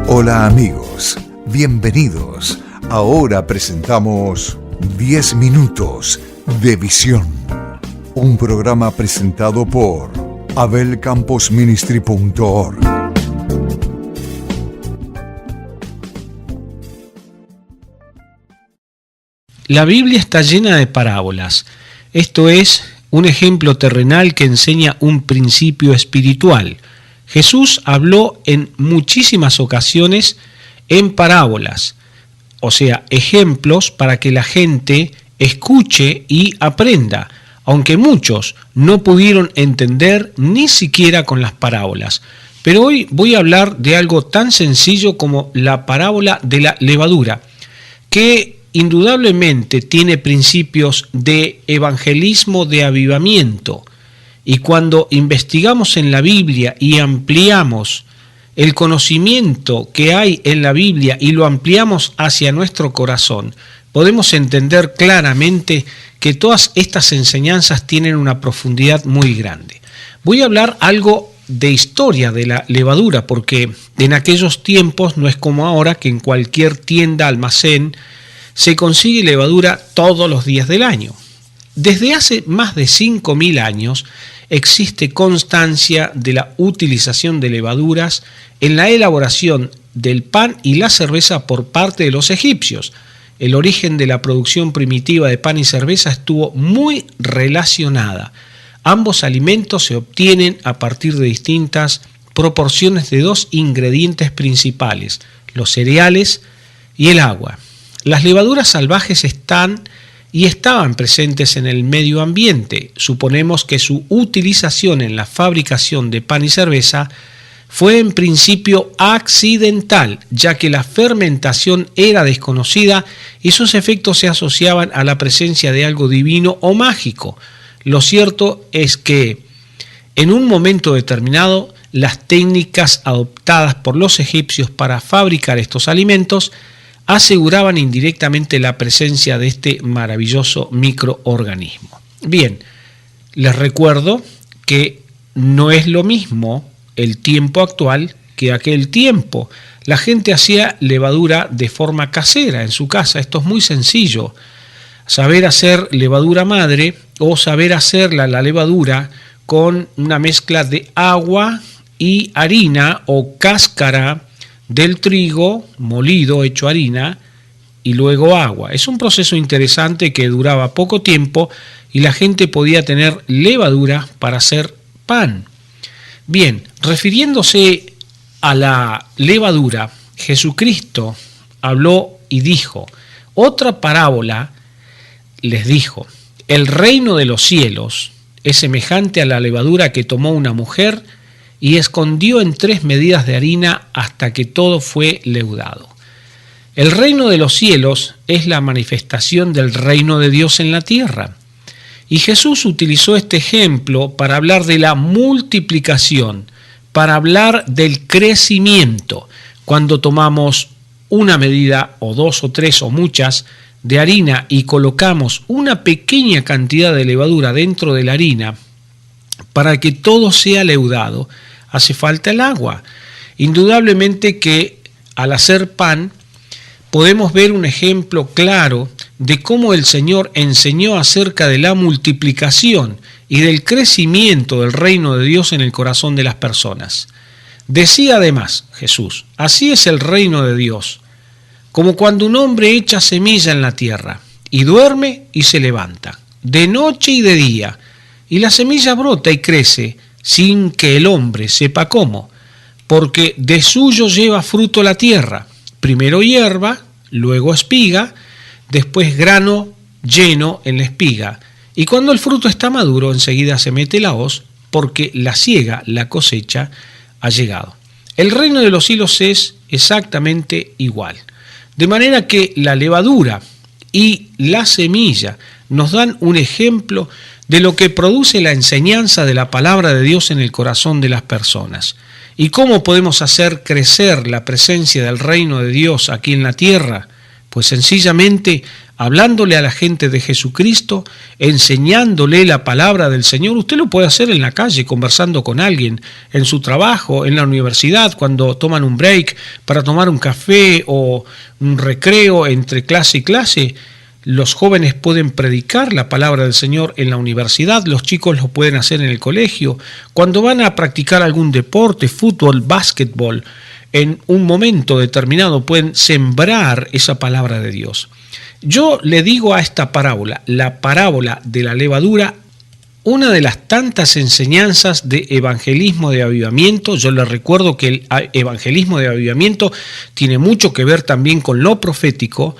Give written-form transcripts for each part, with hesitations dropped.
Hola amigos, bienvenidos. Ahora presentamos 10 minutos de visión. Un programa presentado por abelcamposministry.org. La Biblia está llena de parábolas. Esto es un ejemplo terrenal que enseña un principio espiritual. Jesús habló en muchísimas ocasiones en parábolas, o sea, ejemplos para que la gente escuche y aprenda, aunque muchos no pudieron entender ni siquiera con las parábolas. Pero hoy voy a hablar de algo tan sencillo como la parábola de la levadura, que indudablemente tiene principios de evangelismo, de avivamiento. Y cuando investigamos en la Biblia y ampliamos el conocimiento que hay en la Biblia y lo ampliamos hacia nuestro corazón, podemos entender claramente que todas estas enseñanzas tienen una profundidad muy grande. Voy a hablar algo de historia de la levadura, porque en aquellos tiempos no es como ahora, que en cualquier tienda, almacén, se consigue levadura todos los días del año. Desde hace más de 5.000 años existe constancia de la utilización de levaduras en la elaboración del pan y la cerveza por parte de los egipcios. El origen de la producción primitiva de pan y cerveza estuvo muy relacionada. Ambos alimentos se obtienen a partir de distintas proporciones de dos ingredientes principales, los cereales y el agua. Las levaduras salvajes estaban presentes en el medio ambiente. Suponemos que su utilización en la fabricación de pan y cerveza fue en principio accidental, ya que la fermentación era desconocida y sus efectos se asociaban a la presencia de algo divino o mágico. Lo cierto es que en un momento determinado, las técnicas adoptadas por los egipcios para fabricar estos alimentos aseguraban indirectamente la presencia de este maravilloso microorganismo. Bien, les recuerdo que no es lo mismo el tiempo actual que aquel tiempo. La gente hacía levadura de forma casera en su casa. Esto es muy sencillo. Saber hacer levadura madre o saber hacer la levadura con una mezcla de agua y harina o cáscara del trigo molido, hecho harina, y luego agua. Es un proceso interesante que duraba poco tiempo y la gente podía tener levadura para hacer pan. Bien, refiriéndose a la levadura, Jesucristo habló y dijo, otra parábola les dijo, el reino de los cielos es semejante a la levadura que tomó una mujer y escondió en 3 medidas de harina hasta que todo fue leudado. El reino de los cielos es la manifestación del reino de Dios en la tierra. Y Jesús utilizó este ejemplo para hablar de la multiplicación, para hablar del crecimiento. Cuando tomamos una medida o 2 o 3 o muchas de harina y colocamos una pequeña cantidad de levadura dentro de la harina, para que todo sea leudado, hace falta el agua. Indudablemente que al hacer pan podemos ver un ejemplo claro de cómo el Señor enseñó acerca de la multiplicación y del crecimiento del reino de Dios en el corazón de las personas. Decía además Jesús, así es el reino de Dios, como cuando un hombre echa semilla en la tierra y duerme y se levanta, de noche y de día, y la semilla brota y crece sin que el hombre sepa cómo, porque de suyo lleva fruto la tierra, primero hierba, luego espiga, después grano lleno en la espiga, y cuando el fruto está maduro enseguida se mete la hoz, porque la siega, la cosecha, ha llegado. El reino de los cielos es exactamente igual, de manera que la levadura y la semilla nos dan un ejemplo de lo que produce la enseñanza de la palabra de Dios en el corazón de las personas. ¿Y cómo podemos hacer crecer la presencia del reino de Dios aquí en la tierra? Pues sencillamente hablándole a la gente de Jesucristo, enseñándole la palabra del Señor. Usted lo puede hacer en la calle, conversando con alguien, en su trabajo, en la universidad, cuando toman un break para tomar un café o un recreo entre clase y clase. Los jóvenes pueden predicar la palabra del Señor en la universidad, los chicos lo pueden hacer en el colegio, cuando van a practicar algún deporte, fútbol, básquetbol, en un momento determinado pueden sembrar esa palabra de Dios. Yo le digo a esta parábola, la parábola de la levadura, una de las tantas enseñanzas de evangelismo de avivamiento. Yo les recuerdo que el evangelismo de avivamiento tiene mucho que ver también con lo profético,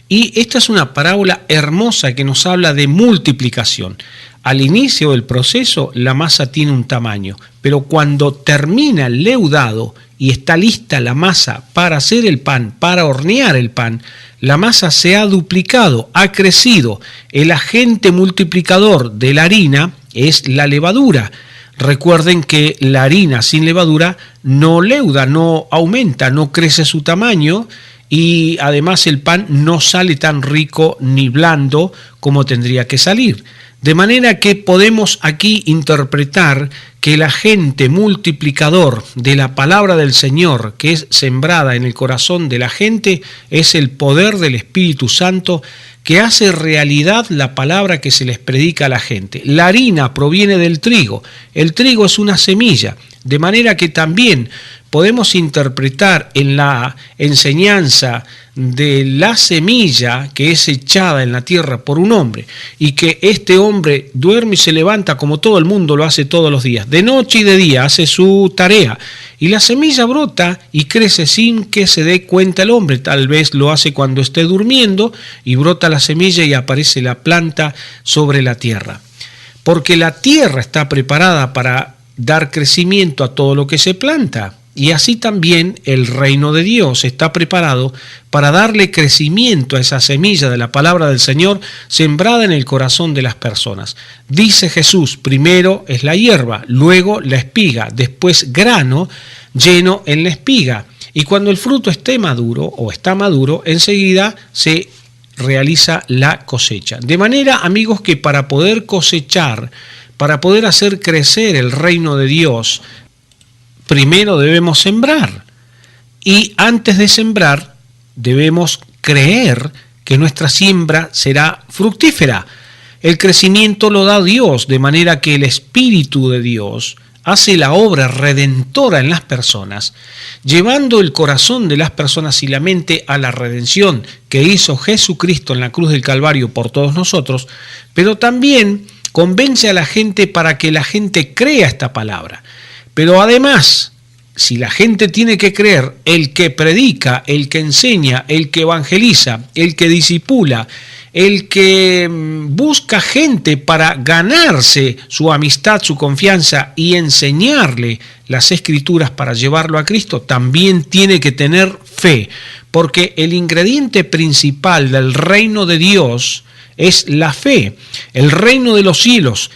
y esta es una parábola hermosa que nos habla de multiplicación. Al inicio del proceso la masa tiene un tamaño, pero cuando termina el leudado y está lista la masa para hacer el pan, para hornear el pan, la masa se ha duplicado, ha crecido. El agente multiplicador de la harina es la levadura. Recuerden que la harina sin levadura no leuda, no aumenta, no crece su tamaño, y además el pan no sale tan rico ni blando como tendría que salir. De manera que podemos aquí interpretar que el agente multiplicador de la palabra del Señor, que es sembrada en el corazón de la gente, es el poder del Espíritu Santo que hace realidad la palabra que se les predica a la gente. La harina proviene del trigo, el trigo es una semilla, de manera que también podemos interpretar en la enseñanza de la semilla que es echada en la tierra por un hombre, y que este hombre duerme y se levanta como todo el mundo lo hace todos los días, de noche y de día hace su tarea, y la semilla brota y crece sin que se dé cuenta el hombre. Tal vez lo hace cuando esté durmiendo y brota la semilla y aparece la planta sobre la tierra, porque la tierra está preparada para dar crecimiento a todo lo que se planta. Y así también el reino de Dios está preparado para darle crecimiento a esa semilla de la palabra del Señor sembrada en el corazón de las personas. Dice Jesús, primero es la hierba, luego la espiga, después grano lleno en la espiga. Y cuando el fruto esté maduro o está maduro, enseguida se realiza la cosecha. De manera, amigos, que para poder cosechar, para poder hacer crecer el reino de Dios, primero debemos sembrar, y antes de sembrar debemos creer que nuestra siembra será fructífera. El crecimiento lo da Dios, de manera que el Espíritu de Dios hace la obra redentora en las personas, llevando el corazón de las personas y la mente a la redención que hizo Jesucristo en la cruz del Calvario por todos nosotros, pero también convence a la gente para que la gente crea esta palabra. Pero además, si la gente tiene que creer, el que predica, el que enseña, el que evangeliza, el que discipula, el que busca gente para ganarse su amistad, su confianza y enseñarle las Escrituras para llevarlo a Cristo, también tiene que tener fe, porque el ingrediente principal del reino de Dios es la fe. El reino de los cielos,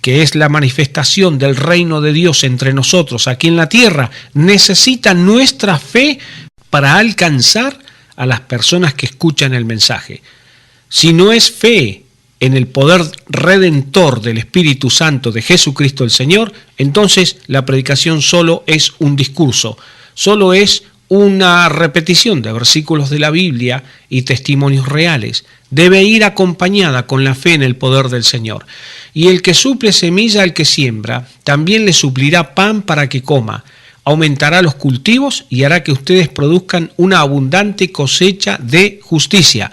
que es la manifestación del reino de Dios entre nosotros aquí en la tierra, necesita nuestra fe para alcanzar a las personas que escuchan el mensaje. Si no es fe en el poder redentor del Espíritu Santo de Jesucristo el Señor, entonces la predicación solo es un discurso, solo es una repetición de versículos de la Biblia y testimonios reales. Debe ir acompañada con la fe en el poder del Señor. Y el que suple semilla al que siembra, también le suplirá pan para que coma. Aumentará los cultivos y hará que ustedes produzcan una abundante cosecha de justicia.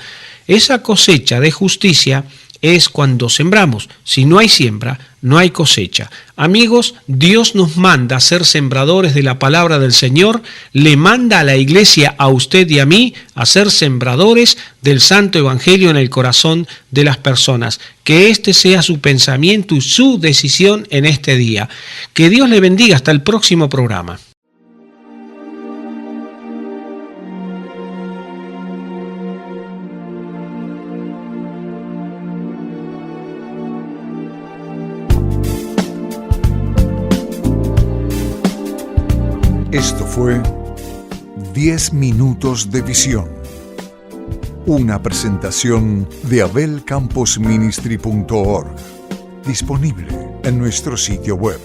Esa cosecha de justicia es cuando sembramos. Si no hay siembra, no hay cosecha. Amigos, Dios nos manda a ser sembradores de la palabra del Señor, le manda a la iglesia, a usted y a mí, a ser sembradores del Santo Evangelio en el corazón de las personas. Que este sea su pensamiento y su decisión en este día. Que Dios le bendiga. Hasta el próximo programa. Esto fue 10 minutos de visión Una presentación de abelcamposministry.org, disponible en nuestro sitio web.